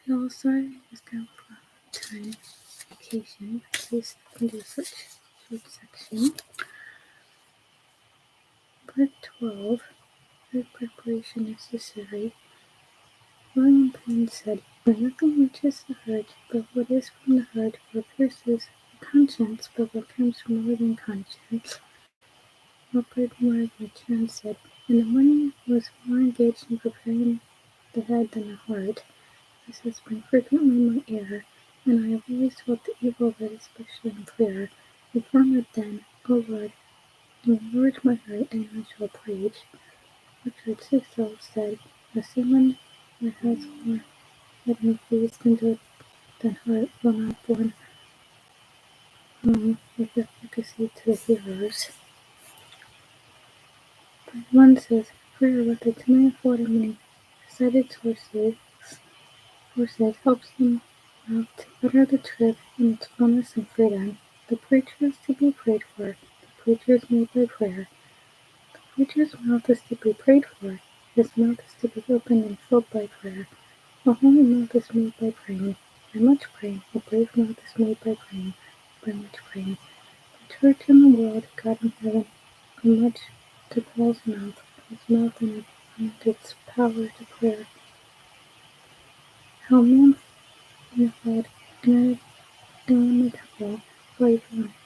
We all started this kind of time vacation, at least into such short section. Part 12, the preparation necessary. William Penn said, "For nothing reaches the heart but what is from the heart, what pierces the conscience but what comes from a living conscience." Alfred Morgan said, "And the money was more engaged in preparing the head than the heart. This has been frequently my error, and I have always felt the evil of it especially in prayer. Reform it then, O Lord, enlarge my heart, and I shall preach." Richard Cecil said, "A sermon that has more head infused into it than heart will not borne with efficacy to the hearers." But one says, "Prayer with its manifold and many cited sources helps them out to utter the truth in its fullness and freedom. The preacher is to be prayed for. The preacher is made by prayer. The preacher's mouth is to be prayed for. His mouth is to be opened and filled by prayer. A holy mouth is made by praying, by much praying. A brave mouth is made by praying, by much praying. The church and the world, God in heaven, are much to Paul's mouth, his mouth and its power to prayer. How manifold and inimitable, brave,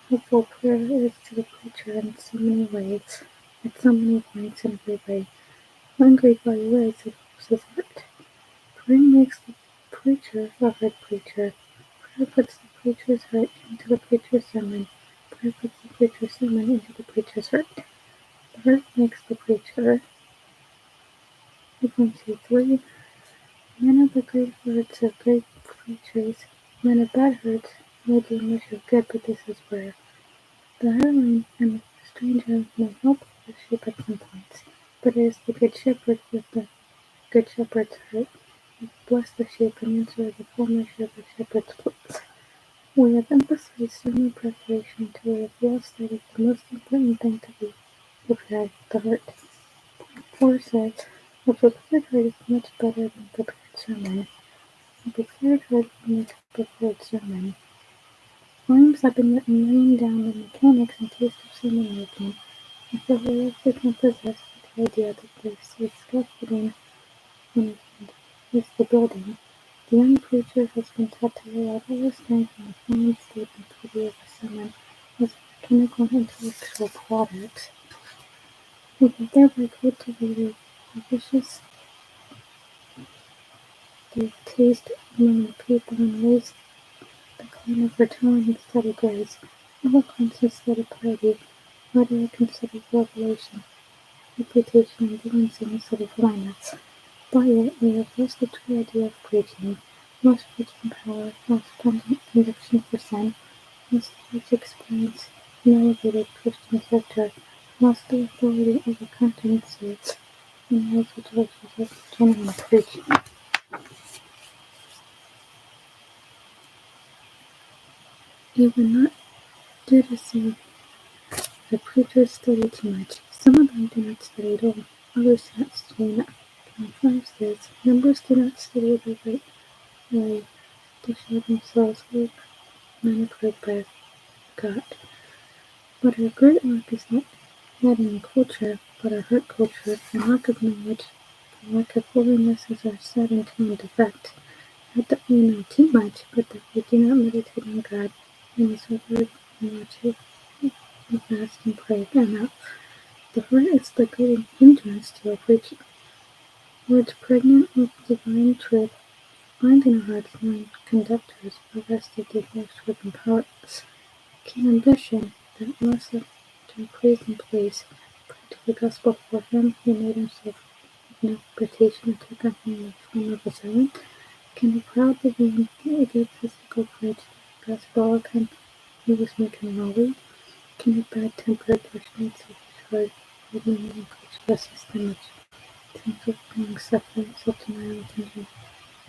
helpful prayer is to the preacher in so many ways, at so many points in every way. One great value is it helps his heart. Prayer makes the preacher a heart preacher. Prayer puts the preacher's heart into the preacher's sermon. Prayer puts the preacher's sermon into the preacher's heart. The heart makes the preacher. 3.23 Men of the great hearts of great preachers, men of bad hearts may do much of good, but this is where the hireling and the stranger may help the sheep at some points, but it is the good shepherd with the good shepherd's heart who bless the sheep and answer the full measure of the shepherd's pleas. We have emphasized sermon preparation until we have lost sight of the most important thing to be prepared, the heart. 4 says, "A prepared heart is much better than a prepared sermon." A prepared heart makes a prepared sermon. Volumes have been written laying down the mechanics and taste of sermon making, and so whoever become possessed with the idea that this is scaffolding and is the building, the young preacher has been taught to lay out all his strength on the form, state, and beauty of a sermon as mechanical and intellectual products. He has thereby cultivated a vicious taste among the people and raised the clamor for tone instead of grace, eloquence instead of piety, rhetoric instead of revelation, reputation and balancing instead of finesse. By it, we have lost the true idea of preaching, lost preaching power, lost pungent conviction for sin, lost large experience in elevated Christian character, lost the authority over countenances, and those which are genuine preaching. It would not do to say the preachers study too much. Some of them do not study at all. Others do not study enough. John 5 says, "Numbers do not study the right way to show themselves like men approved by God." But our great lack is not head culture, but our heart culture, and lack of knowledge, and lack of holiness is our sad and common defect. Not that we know too much, but that we do not meditate on God and His word and watch it and fast and pray enough. The heart is the great hindrance to our preaching. Words pregnant with divine truth find in our hearts known conductors arrested the most working powers. Keen ambition that loss to praise and place, preach the gospel for him who made himself of no reputation and took on him the form of a servant, can be proud to be egotistical preach the gospel of him who was making lowly, can be bad-tempered, passionate, selfish, hard-hearted, and preach the system of temporary suffering, self-denial,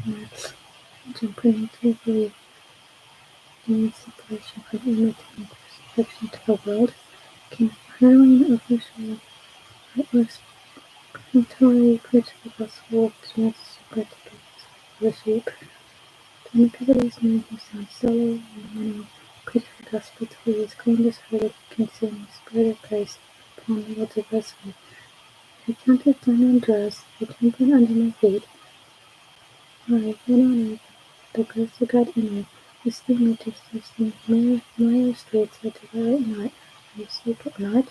and jumping into belief in separation from imitating crucifixion to the world, can hireling official heartless preemptory preach the gospel of Smith's spread to the sheep. The activities made him sound solo and when I preached the gospel to his kindest hearted consumed the spirit of Christ upon the world's adversity. I counted down on drugs, I trembled under my feet. I, when on earth, the grace of God in me, the steam just as the Maya streets I devour it not, I seek it not.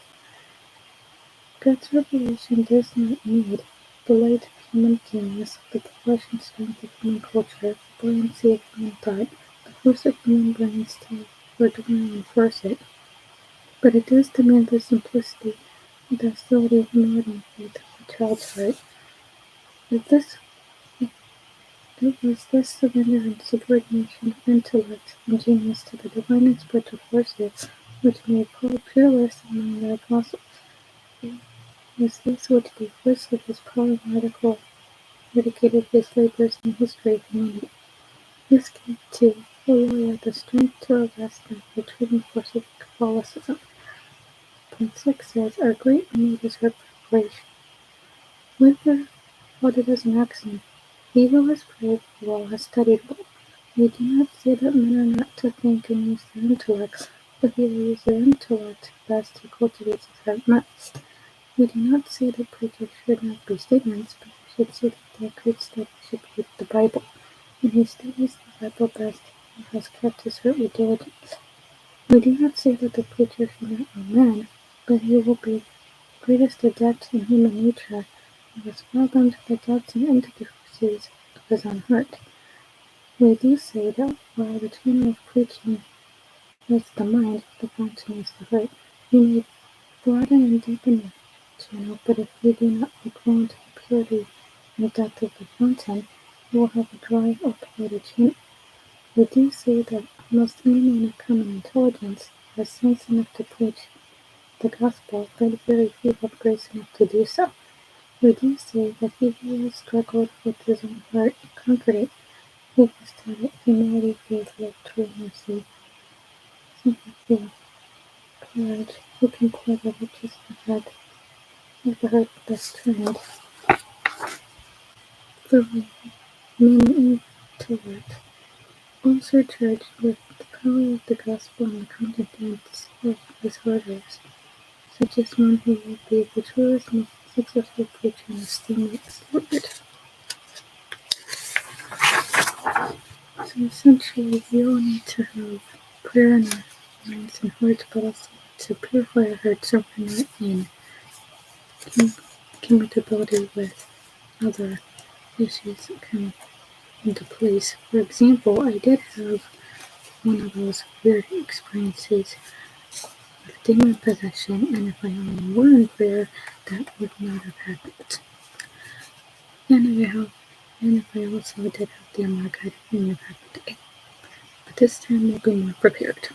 God's revelation does not need the light of human genius, but the flesh and strength of human culture, the buoyancy of human thought, the force of human brains to adorn and enforce it. But it does demand the simplicity, the docility, humility, and faith of a child's heart. If this It was this surrender and subordination of intellect and genius to the divine and spiritual forces which made Paul peerless among the apostles. It was this which the force of his polymatical mitigated his labors in history for many. This gave to Loyola the strength to arrest the retreating forces of Catholicism. Point 6 says, our great need is her preparation. Luther held it as an axiom. He who has prayed well has studied well. We do not say that men are not to think and use their intellects, but he will use their intellect best who cultivates his heart most. We do not say that preachers should not be students, but we should say that their great study should be the Bible, and he studies the Bible best who has kept his heart with diligence. We do not say that the preacher should not know men, but he will be greatest adept in human nature who has fathomed the depths and intricacies of his own heart. We do say that while the channel of preaching is the mind, the fountain is the heart. We may broaden and deepen the channel, but if we do not look well into the purity and depth of the fountain, we will have a dry or polluted channel. We do say that almost any man of common intelligence has sense enough to preach the gospel, but very few have grace enough to do so. We do say that he who has struggled with his own heart and conquered it, who has taught it humility, faith, love, true mercy, sympathy, courage, who can pour the riches of the heart best trained, for men intellect, also charged with the power of the gospel and the contents of his orders, such as one who will be the truest, most successful preacher and esteemed as Lord. So essentially, we all need to have prayer in our minds and hearts, but also to purify our hearts so we're not in compatibility with other issues that come into place. For example, I did have one of those weird experiences with demon possession, and if I only were in prayer, that would not have happened. And if I also did have the Amargad, it wouldn't have happened again. But this time we'll be more prepared.